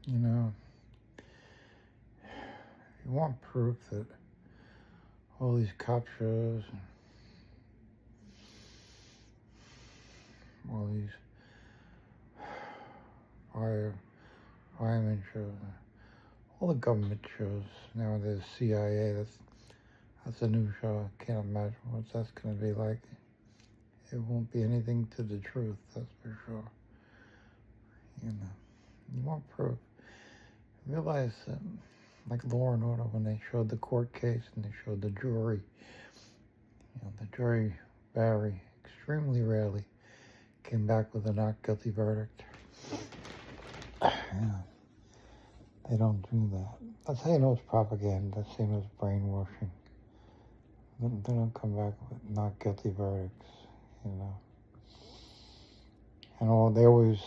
You know, you want proof that all these cop shows and all these fire, fireman shows, all the government shows. Now there's CIA. That's a new show. I can't imagine what that's going to be like. It won't be anything to the truth, that's for sure. You know, you want proof. Realize that, like Law and Order, when they showed the court case and they showed the jury, the jury very extremely rarely came back with a not guilty verdict. Yeah, they don't do that. That's how you know it's propaganda. That's how you know it's brainwashing. They don't come back with not guilty verdicts, And they always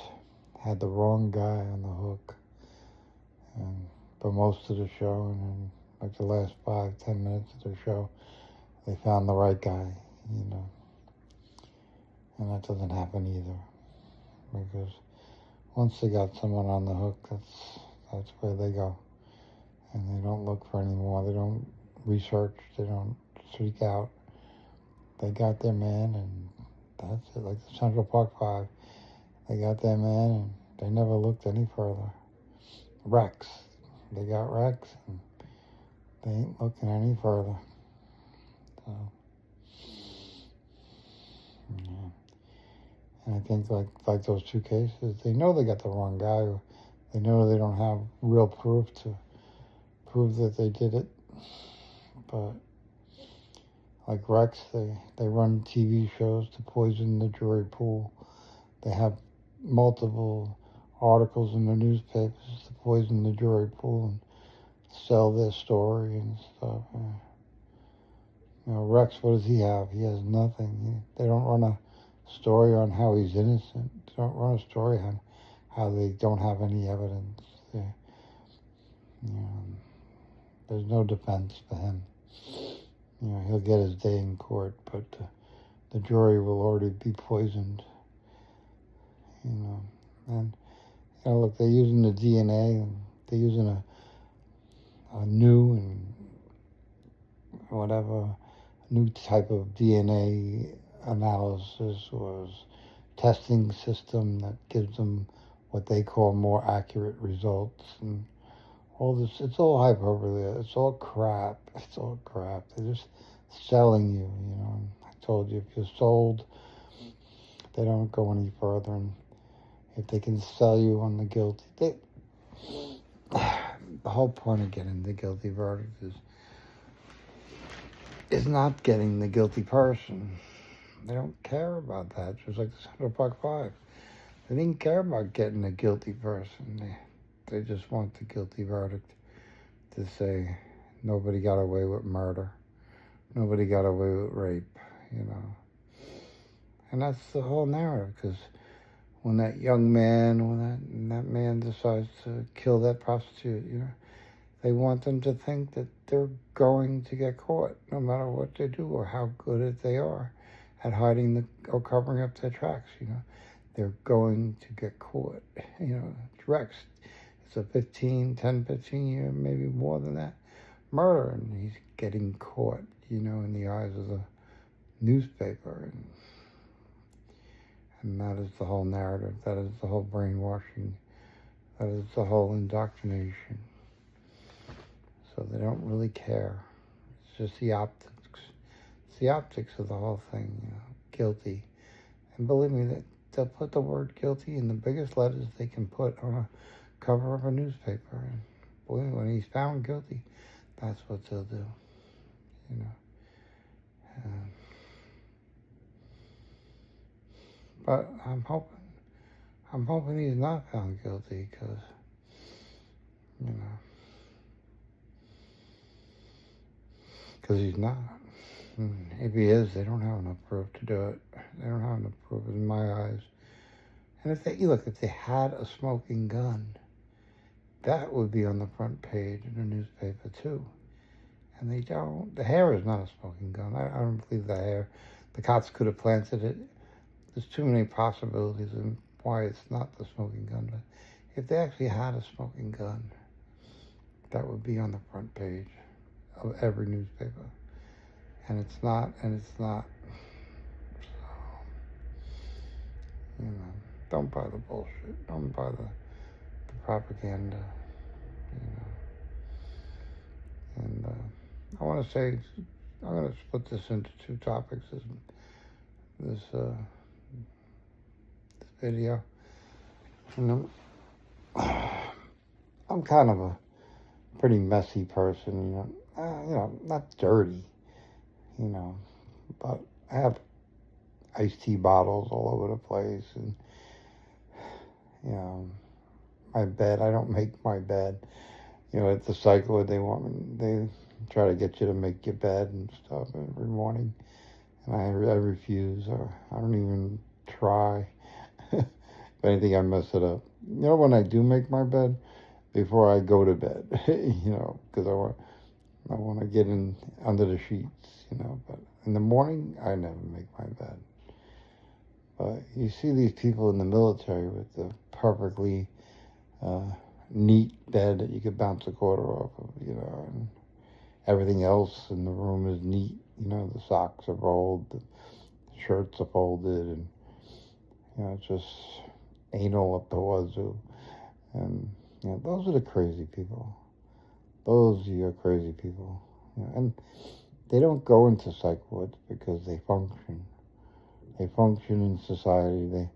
had the wrong guy on the hook. And for most of the show, and then like the last 5-10 minutes of the show, they found the right guy, And that doesn't happen either, because once they got someone on the hook, that's where they go, and they don't look for any more. They don't research. They don't seek out. They got their man, and that's it. Like the Central Park Five, they got their man, and they never looked any further. Rex, they got Rex, and they ain't looking any further. So, yeah. And I think like those two cases, they know they got the wrong guy. They know they don't have real proof to prove that they did it. But like Rex, they run TV shows to poison the jury pool. They have multiple articles in the newspapers to poison the jury pool and sell their story and stuff. Rex, what does he have? He has nothing. They don't run a story on how he's innocent. They don't run a story on how they don't have any evidence. There's no defense for him. He'll get his day in court, but the jury will already be poisoned. And look, they're using the DNA, and they're using a new and whatever new type of DNA analysis or testing system that gives them what they call more accurate results. And all this, it's all hyperbole. It's all crap. It's all crap. They're just selling you, I told you, if you're sold, they don't go any further. And if they can sell you on the guilty, the whole point of getting the guilty verdict is not getting the guilty person. They don't care about that, just like the Central Park Five. They didn't care about getting a guilty person. They just want the guilty verdict to say nobody got away with murder. Nobody got away with rape, And that's the whole narrative, because when that young man, when that man decides to kill that prostitute, they want them to think that they're going to get caught no matter what they do or how good they are at hiding or covering up their tracks, They're going to get caught. Rex, it's a 15 year, maybe more than that, murder, and he's getting caught, in the eyes of the newspaper. And that is the whole narrative. That is the whole brainwashing. That is the whole indoctrination. So they don't really care. It's just the optics. It's the optics of the whole thing, guilty. And believe me, they'll put the word guilty in the biggest letters they can put on a cover of a newspaper. And believe me, when he's found guilty, that's what they'll do, But I'm hoping he's not found guilty, because, because he's not. If he is, they don't have enough proof to do it. They don't have enough proof in my eyes. And if they had a smoking gun, that would be on the front page in the newspaper too. And they don't. The hair is not a smoking gun. I don't believe the hair. The cops could have planted it. There's too many possibilities in why it's not the smoking gun. But if they actually had a smoking gun, that would be on the front page of every newspaper. And it's not, So, don't buy the bullshit. Don't buy the propaganda, you know. And I want to say, I'm going to split this into two topics, this video. You know, I'm kind of a pretty messy person, not dirty, but I have iced tea bottles all over the place, and my bed. I don't make my bed. At the cycle, they try to get you to make your bed and stuff every morning, and I refuse, or I don't even try. If anything, I mess it up. When I do make my bed, before I go to bed, because I want to get in under the sheets, but in the morning, I never make my bed. But you see these people in the military with the perfectly neat bed that you could bounce a quarter off of, and everything else in the room is neat. The socks are rolled, the shirts are folded, and, it's just anal up the wazoo. And, those are the crazy people. Those are your crazy people. And they don't go into psych wards because they function. They function in society.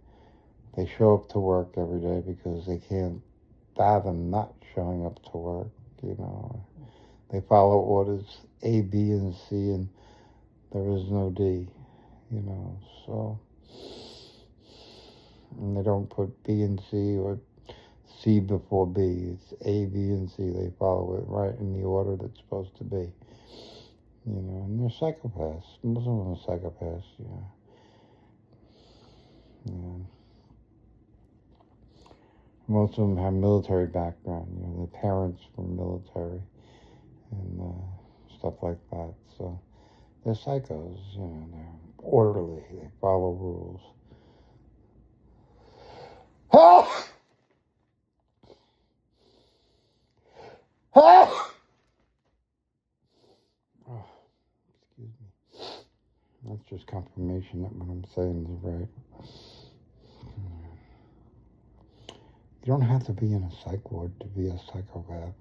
They show up to work every day because they can't fathom not showing up to work, They follow orders A, B, and C, and there is no D, so. And they don't put B and C or C before B. It's A, B, and C. They follow it right in the order that's supposed to be. And they're psychopaths. Most of them are psychopaths, Most of them have military background. Their parents were military and stuff like that. So they're psychos. They're orderly. They follow rules. Oh, excuse me. That's just confirmation that what I'm saying is right. You don't have to be in a psych ward to be a psychopath.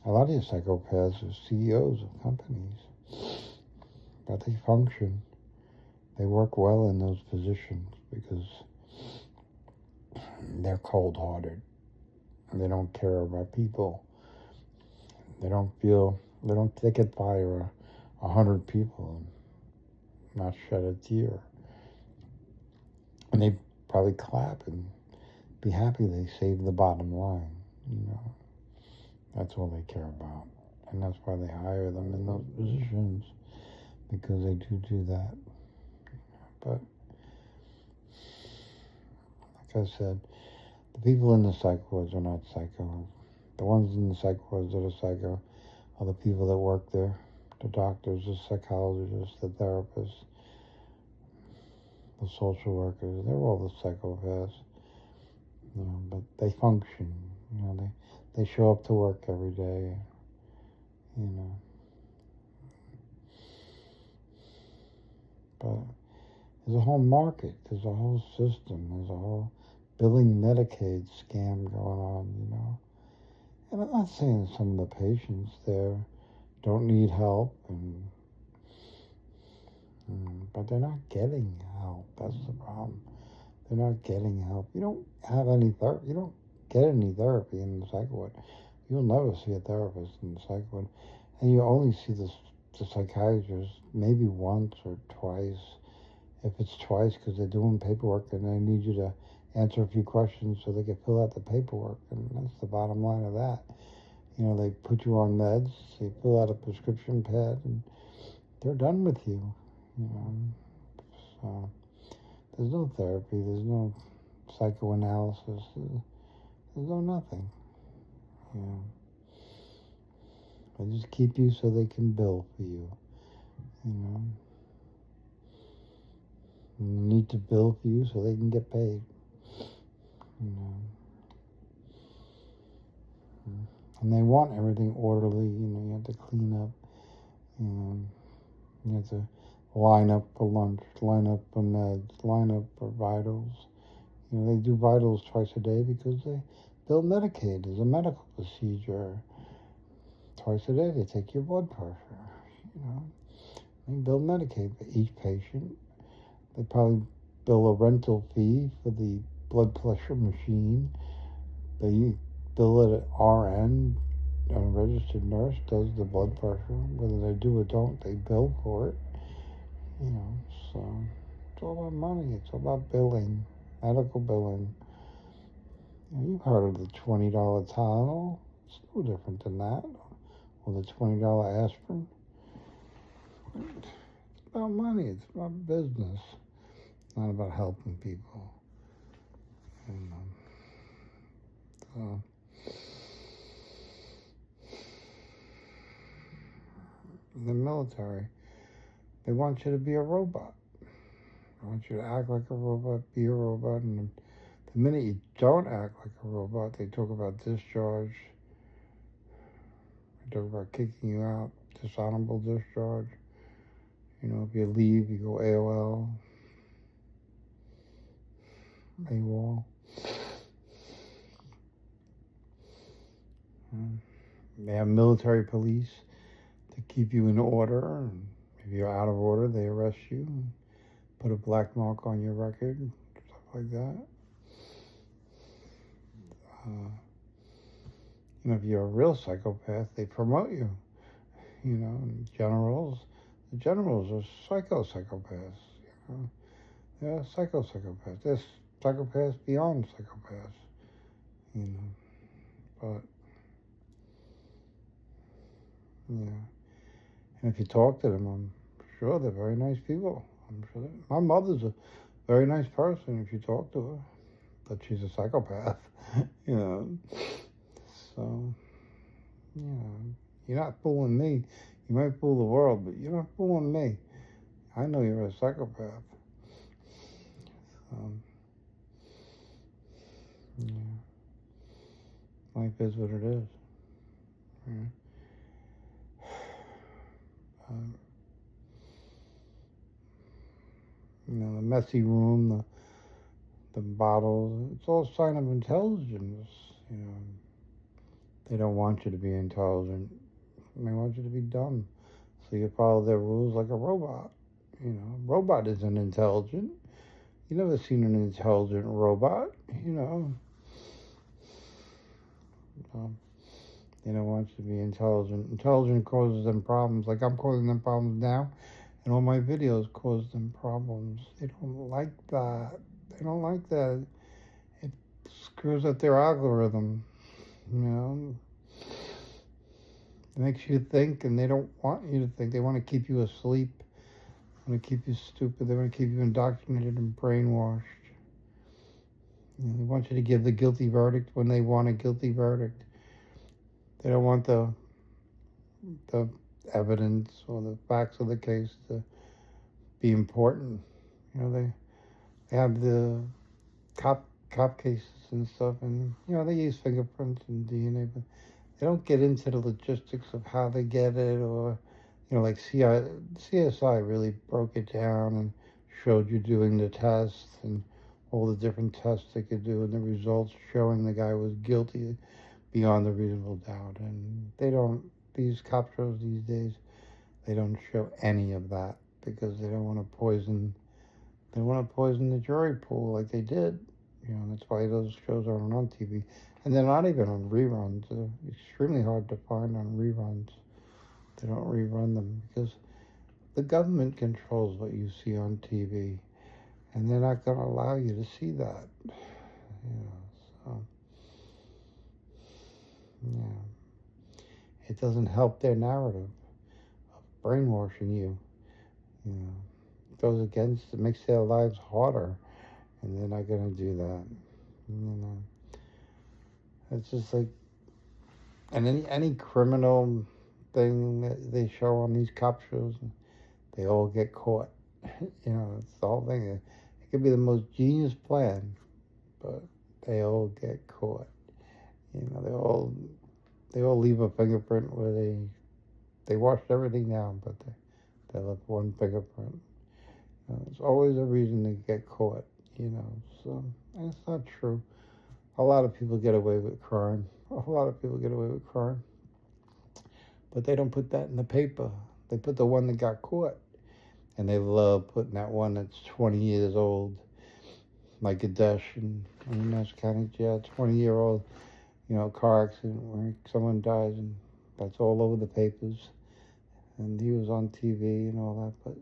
A lot of these psychopaths are CEOs of companies, but they function. They work well in those positions because they're cold-hearted. They don't care about people. They could fire 100 people and not shed a tear. And they probably clap and be happy they saved the bottom line, That's all they care about. And that's why they hire them in those positions, because they do that. But, like I said, the people in the psych wards are not psycho. The ones in the psych wards that are psycho are the people that work there. The doctors, the psychologists, the therapists, the social workers. They're all the psychopaths. But they function. They show up to work every day. But there's a whole market. There's a whole system. There's a whole billing Medicaid scam going on, And I'm not saying some of the patients there don't need help, but they're not getting help. That's the problem. They're not getting help. You don't have any therapy. You don't get any therapy in the psych ward. You'll never see a therapist in the psych ward, and you only see the psychiatrist maybe once or twice. If it's twice, because they're doing paperwork and they need you to answer a few questions so they can fill out the paperwork, and that's the bottom line of that. They put you on meds, they fill out a prescription pad, and they're done with you. So there's no therapy, there's no psychoanalysis, there's no nothing. They just keep you so they can bill for you. You need to bill for you so they can get paid. And they want everything orderly. You have to clean up. You have to line up for lunch, line up for meds, line up for vitals. They do vitals twice a day because they bill Medicaid as a medical procedure. Twice a day they take your blood pressure. They bill Medicaid for each patient. They probably bill a rental fee for the blood pressure machine. They bill it at RN. A registered nurse does the blood pressure. Whether they do or don't, they bill for it. So it's all about money. It's all about billing, medical billing. You've heard of the $20 Tylenol. It's no different than that. Or the $20 aspirin. It's about money. It's about business. It's not about helping people. So the military, they want you to be a robot. They want you to act like a robot, be a robot, and the minute you don't act like a robot, they talk about discharge. They talk about kicking you out, dishonorable discharge. If you leave, you go AOL, AWOL. They have military police to keep you in order, and if you're out of order, they arrest you, put a black mark on your record, stuff like that. If you're a real psychopath, they promote you. And the generals are psychopaths. They're psychopaths. They're psychopaths beyond psychopaths. But and if you talk to them, I'm sure they're very nice people. I'm sure my mother's a very nice person if you talk to her, but she's a psychopath. So you're not fooling me. You might fool the world, but you're not fooling me. I know you're a psychopath. Life is what it is. The messy room, the bottles, it's all a sign of intelligence. They don't want you to be intelligent. They want you to be dumb. So you follow their rules like a robot. A robot isn't intelligent. You never seen an intelligent robot. They don't want you to be intelligent. Intelligence causes them problems. Like I'm causing them problems now, and all my videos cause them problems. They don't like that. They don't like that. It screws up their algorithm. It makes you think, and they don't want you to think. They want to keep you asleep. They want to keep you stupid. They want to keep you indoctrinated and brainwashed. They want you to give the guilty verdict when they want a guilty verdict. They don't want the evidence or the facts of the case to be important. They have the cop cases and stuff, and they use fingerprints and DNA, but they don't get into the logistics of how they get it, or like CSI really broke it down and showed you doing the tests and all the different tests they could do, and the results showing the guy was guilty beyond a reasonable doubt. And these cop shows these days, they don't show any of that because they don't want to poison the jury pool like they did. That's why those shows aren't on TV. And they're not even on reruns. They're extremely hard to find on reruns. They don't rerun them because the government controls what you see on TV, and they're not going to allow you to see that. It doesn't help their narrative of brainwashing you. It goes against, it makes their lives harder, and they're not going to do that. It's just like, and any criminal thing that they show on these cop shows, they all get caught. It's the whole thing. It could be the most genius plan, but they all get caught. They all they all leave a fingerprint where they washed everything down, but they left one fingerprint. There's always a reason to get caught, So, and it's not true. A lot of people get away with crime. A lot of people get away with crime. But they don't put that in the paper. They put the one that got caught. And they love putting that one that's 20 years old, like Gadesh in Nassau County Jail, 20-year-old, car accident where someone dies, and that's all over the papers. And he was on TV and all that, but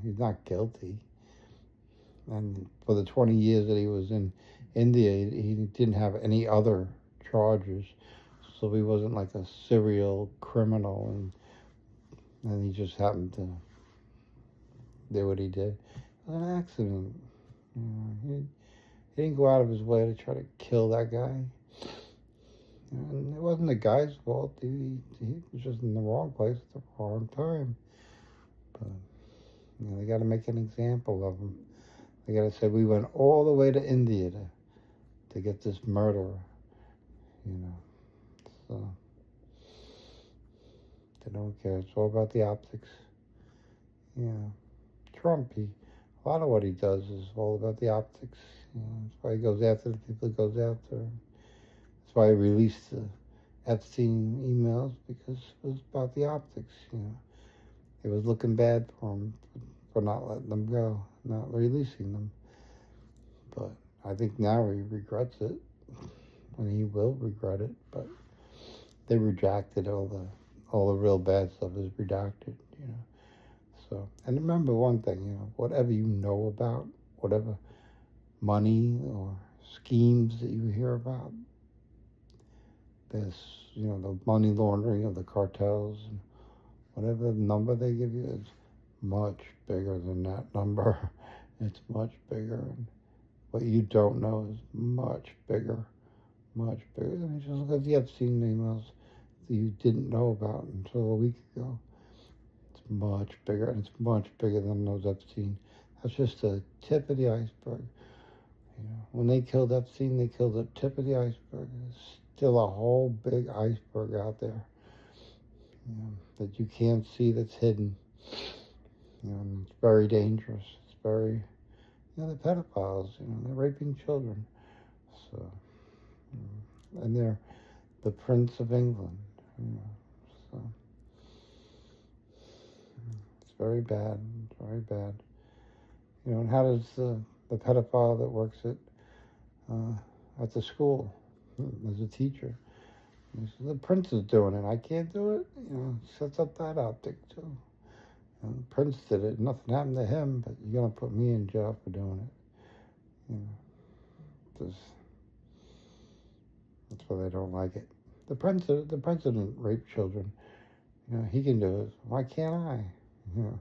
he's not guilty. And for the 20 years that he was in India, he didn't have any other charges. So he wasn't like a serial criminal, and he just happened to do what he did. It was an accident. He didn't go out of his way to try to kill that guy. And it wasn't the guy's fault. He was just in the wrong place at the wrong time. But, they got to make an example of him. They got to say, we went all the way to India to get this murderer, So, they don't care. It's all about the optics. Trump, a lot of what he does is all about the optics. That's why he goes after the people he goes after. That's why he released the Epstein emails, because it was about the optics. It was looking bad for him for not letting them go, not releasing them. But I think now he regrets it, and he will regret it. But they redacted all the real bad stuff is redacted. So, and remember one thing, whatever you know about, whatever money or schemes that you hear about, there's, the money laundering of the cartels, and whatever number they give you is much bigger than that number. It's much bigger. And what you don't know is much bigger, much bigger. I mean, just look at the Epstein emails that you didn't know about until a week ago. Much bigger, and it's much bigger than those Epstein. That's just the tip of the iceberg. When they killed Epstein, they killed the tip of the iceberg. There's still a whole big iceberg out there, that you can't see, that's hidden. And it's very dangerous. It's very, they're pedophiles. They're raping children. So, and they're the Prince of England. So. Very bad, very bad. And how does the pedophile that works at the school as a teacher, he says, the prince is doing it, I can't do it, sets up that optic too. And the prince did it, nothing happened to him, but you're going to put me in jail for doing it. That's why they don't like it. The president raped children. He can do it. Why can't I? Yeah,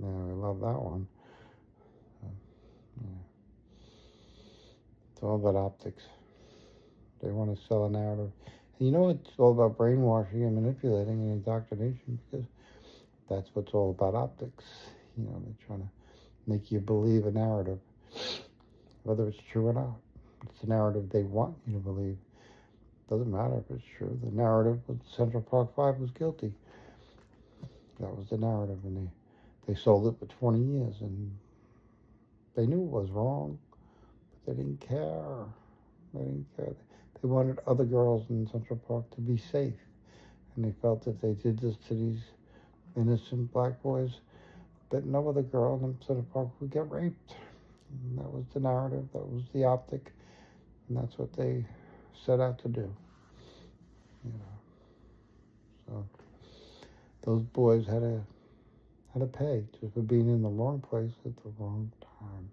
I love that one. It's all about optics. They want to sell a narrative. And it's all about brainwashing and manipulating and indoctrination, because that's what's all about optics. They're trying to make you believe a narrative, whether it's true or not. It's the narrative they want you to believe. Doesn't matter if it's true. The narrative with Central Park 5 was guilty. That was the narrative, and they sold it for 20 years, and they knew it was wrong, but they didn't care. They wanted other girls in Central Park to be safe, and they felt if they did this to these innocent black boys, that no other girl in Central Park would get raped. And that was the narrative, that was the optic, and that's what they set out to do. So those boys had to pay just for being in the wrong place at the wrong time.